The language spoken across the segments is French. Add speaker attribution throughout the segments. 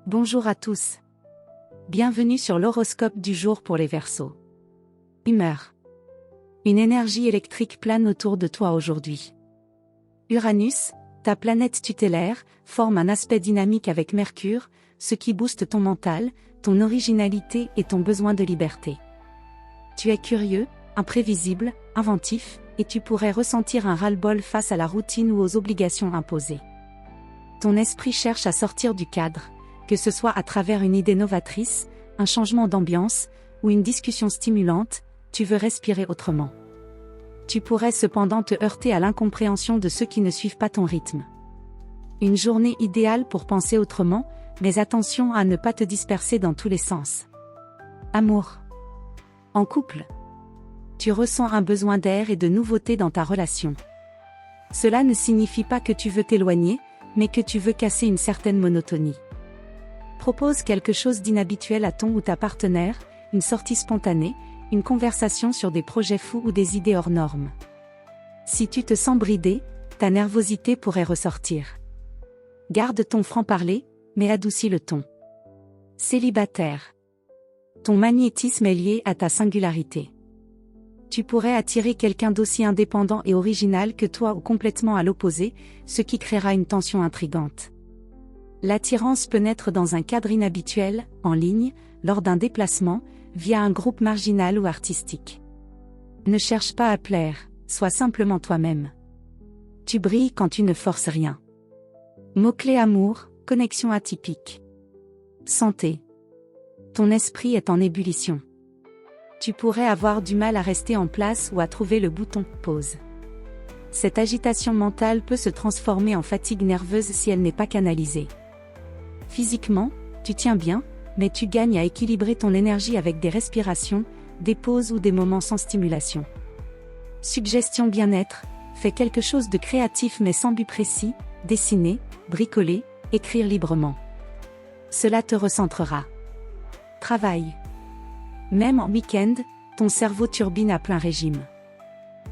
Speaker 1: Bonjour à tous. Bienvenue sur l'horoscope du jour pour les Verseaux. Humeur. Une énergie électrique plane autour de toi aujourd'hui. Uranus, ta planète tutélaire, forme un aspect dynamique avec Mercure, ce qui booste ton mental, ton originalité et ton besoin de liberté. Tu es curieux, imprévisible, inventif, et tu pourrais ressentir un ras-le-bol face à la routine ou aux obligations imposées. Ton esprit cherche à sortir du cadre, que ce soit à travers une idée novatrice, un changement d'ambiance, ou une discussion stimulante, tu veux respirer autrement. Tu pourrais cependant te heurter à l'incompréhension de ceux qui ne suivent pas ton rythme. Une journée idéale pour penser autrement, mais attention à ne pas te disperser dans tous les sens. Amour. En couple. Tu ressens un besoin d'air et de nouveauté dans ta relation. Cela ne signifie pas que tu veux t'éloigner, mais que tu veux casser une certaine monotonie. Propose quelque chose d'inhabituel à ton ou ta partenaire, une sortie spontanée, une conversation sur des projets fous ou des idées hors normes. Si tu te sens bridé, ta nervosité pourrait ressortir. Garde ton franc-parler, mais adoucis le ton. Célibataire. Ton magnétisme est lié à ta singularité. Tu pourrais attirer quelqu'un d'aussi indépendant et original que toi ou complètement à l'opposé, ce qui créera une tension intrigante. L'attirance peut naître dans un cadre inhabituel, en ligne, lors d'un déplacement, via un groupe marginal ou artistique. Ne cherche pas à plaire, sois simplement toi-même. Tu brilles quand tu ne forces rien. Mot-clé amour, connexion atypique. Santé. Ton esprit est en ébullition. Tu pourrais avoir du mal à rester en place ou à trouver le bouton « pause ». Cette agitation mentale peut se transformer en fatigue nerveuse si elle n'est pas canalisée. Physiquement, tu tiens bien, mais tu gagnes à équilibrer ton énergie avec des respirations, des pauses ou des moments sans stimulation. Suggestion bien-être, fais quelque chose de créatif mais sans but précis, dessiner, bricoler, écrire librement. Cela te recentrera. Travail. Même en week-end, ton cerveau turbine à plein régime.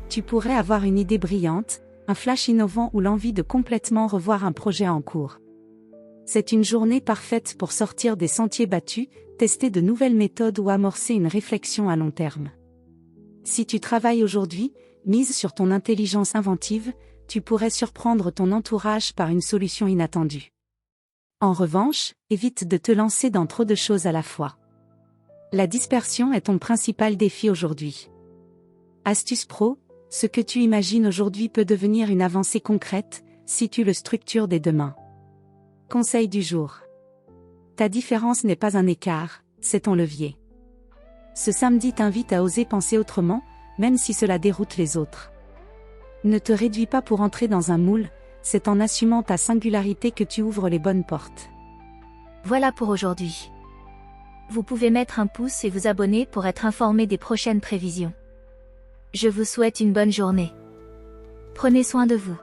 Speaker 1: Tu pourrais avoir une idée brillante, un flash innovant ou l'envie de complètement revoir un projet en cours. C'est une journée parfaite pour sortir des sentiers battus, tester de nouvelles méthodes ou amorcer une réflexion à long terme. Si tu travailles aujourd'hui, mise sur ton intelligence inventive, tu pourrais surprendre ton entourage par une solution inattendue. En revanche, évite de te lancer dans trop de choses à la fois. La dispersion est ton principal défi aujourd'hui. Astuce pro, ce que tu imagines aujourd'hui peut devenir une avancée concrète, si tu le structures dès demain. Conseil du jour. Ta différence n'est pas un écart, c'est ton levier. Ce samedi t'invite à oser penser autrement, même si cela déroute les autres. Ne te réduis pas pour entrer dans un moule, c'est en assumant ta singularité que tu ouvres les bonnes portes.
Speaker 2: Voilà pour aujourd'hui. Vous pouvez mettre un pouce et vous abonner pour être informé des prochaines prévisions. Je vous souhaite une bonne journée. Prenez soin de vous.